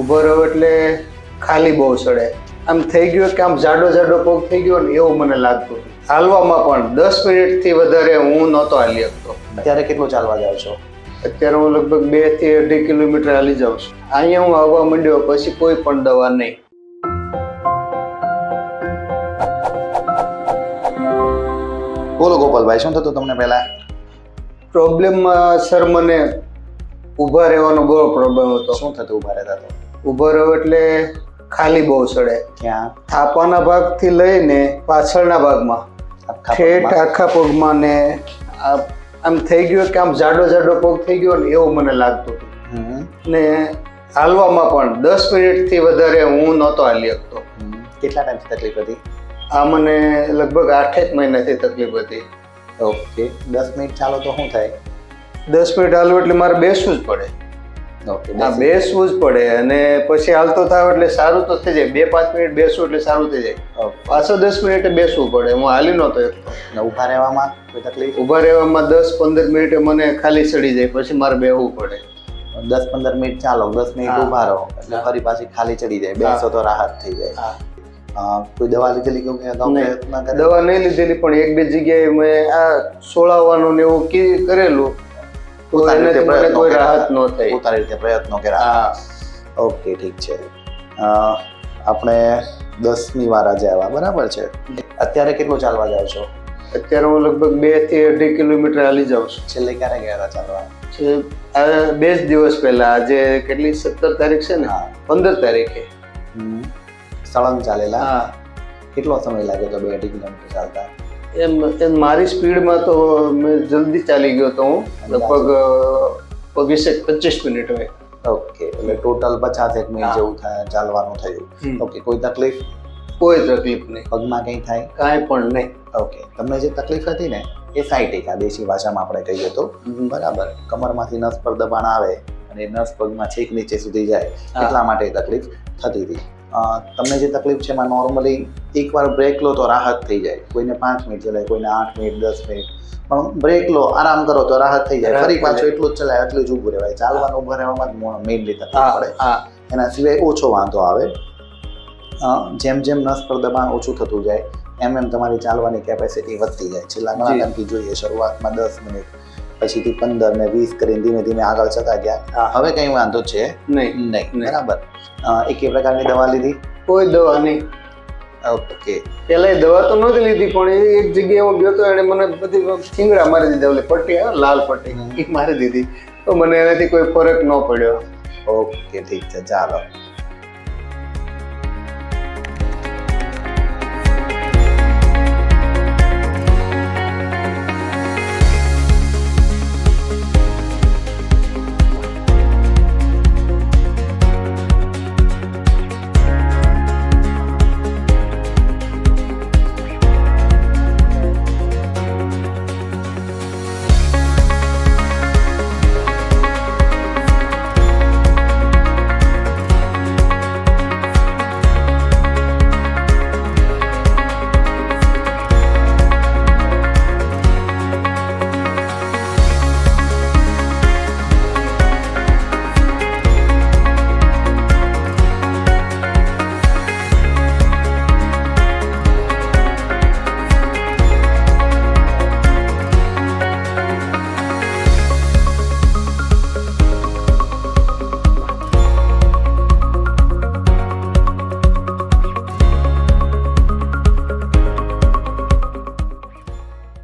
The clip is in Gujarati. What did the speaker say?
ઊભો રહ્યો એટલે ખાલી બહુ સડે. આમ થઈ ગયું કે આમ જાડો પગ થઈ ગયો ને એવું મને લાગતું હતું. હાલવામાં પણ 10 મિનિટથી વધારે હું નહોતો હાલી શકતો. અત્યારે કેટલું ચાલવા જાવ છો? અત્યારે હું લગભગ 2 થી 2.5 કિલોમીટર હાલી જાઉં છું. અહીંયા હું આવવા માંડ્યો પછી કોઈ પણ દવા નહીં. બોલો ગોપાલભાઈ, શું થતું તમને પહેલા? પ્રોબ્લેમમાં સર મને ઊભા રહેવાનો બહુ પ્રોબ્લેમ હતો. શું થતું ઊભા રહેતા તો? ઊભો રહ્યો એટલે ખાલી બહુ સડે. ક્યાં? થાપાના ભાગથી લઈને પાછળના ભાગમાં, ઠેઠ આખા પગમાં ને આમ થઈ ગયું કે આમ જાડો પગ થઈ ગયો ને એવું મને લાગતું હતું. ને હાલવામાં પણ 10 મિનિટથી વધારે હું નહોતો હાલી શકતો. કેટલા ટાઈમથી તકલીફ હતી? આ મને લગભગ 8 મહિનાથી તકલીફ હતી. ઓકે, 10 મિનિટ ચાલો તો શું થાય? 10 મિનિટ હાલવું એટલે મારે બેસવું જ પડે. ઓકે, હા, બેસવું જ પડે અને પછી હાલતો થાવ એટલે સારું તો થઈ જાય. 2-5 મિનિટ બેસવું એટલે સારું થઈ જાય. પાછો 10 મિનિટે બેસવું પડે. હું હાલી નહોતો એકતો. ઊભા રહેવામાં કોઈ તકલીફ? ઊભા રહેવામાં 10-15 મિનિટે મને ખાલી ચડી જાય, પછી મારે બેસવું પડે. 10-15 મિનિટ ચાલો, 10 મિનિટ ઊભા રહો એટલે ફરી પાછી ખાલી ચડી જાય. બેસો તો રાહત થઈ જાય. કોઈ દવા લીધેલી કે પ્રયત્ન? દવા નહીં લીધેલી, પણ 1-2 જગ્યાએ મેં આ સોળાવાનું ને એવું કરેલું. પોતાની રીતે કોઈ રાહત ન થઈ. પોતાની રીતે પ્રયત્નો કર્યા. ઓકે, ઠીક છે. આપણે 10મી વાર આજે આવ્યા, બરાબર છે. અત્યારે કેટલું ચાલવા જાવ છો? અત્યારે હું લગભગ 2 થી 2.5 કિલોમીટર હાલી જાઉં છું. છેલ્લે ક્યારે ગયા હતા ચાલવા? 2 જ દિવસ પહેલા. આજે કેટલી 17 તારીખ છે ને? 15 તારીખે સળંગ ચાલેલા. કેટલો સમય લાગ્યો તો 2.5 કિલોમીટર ચાલતા? એમ મારી સ્પીડમાં તો મેં જલ્દી ચાલી ગયો તો હું લગભગ 20-25 મિનિટ હોય. ઓકે, એટલે ટોટલ 50 મિનિટ જેવું થાય ચાલવાનું થયું. ઓકે, કોઈ તકલીફ? કોઈ તકલીફ નહીં. પગમાં કંઈ થાય? કાંઈ પણ નહીં. ઓકે, તમને જે તકલીફ હતી ને એ સાયટિકા, દેશી ભાષામાં આપણે કહીએ તો, બરાબર. કમરમાંથી નસ પર દબાણ આવે અને નસ પગમાં છેક નીચે સુધી જાય, એટલા માટે તકલીફ થતી હતી. તમને જે તકલીફ છે એમાં નોર્મલી એકવાર બ્રેક લો તો રાહત થઈ જાય. કોઈને 5 મિનિટ ચલાય, કોઈને 8 મિનિટ, 10 મિનિટ, પણ બ્રેક લો, આરામ કરો તો રાહત થઈ જાય. ફરી પાછું એટલું જ ચલાય, એટલું જ ઊભું રહેવાય. ચાલવાનું ઊભું રહેવામાં મેઇનલી તકલીફ પડે. એના સિવાય ઓછો વાંધો આવે. જેમ જેમ નસ પર દબાણ ઓછું થતું જાય એમ તમારી ચાલવાની કેપેસિટી વધતી જાય. છેલ્લા ઘણા ટાઈમથી જોઈએ, શરૂઆતમાં 10 મિનિટ, પછીથી 15 ને 20 કરીને ધીમે ધીમે આગળ જતા ગયા. હવે કંઈ વાંધો છે નહીં. બરાબર. એકે પ્રકારની દવા લીધી? કોઈ દવા નહીં. ઓકે, પેલા દવા તો નહોતી લીધી, પણ એક જગ્યાએ હું ગયો તો એને મને બધી થીંગડા મારી દીધા. ઓલી પટ્ટી, લાલ પટ્ટી એ મારી દીધી, તો મને એનાથી કોઈ ફરક ન પડ્યો. ઓકે, ઠીક છે, ચાલો.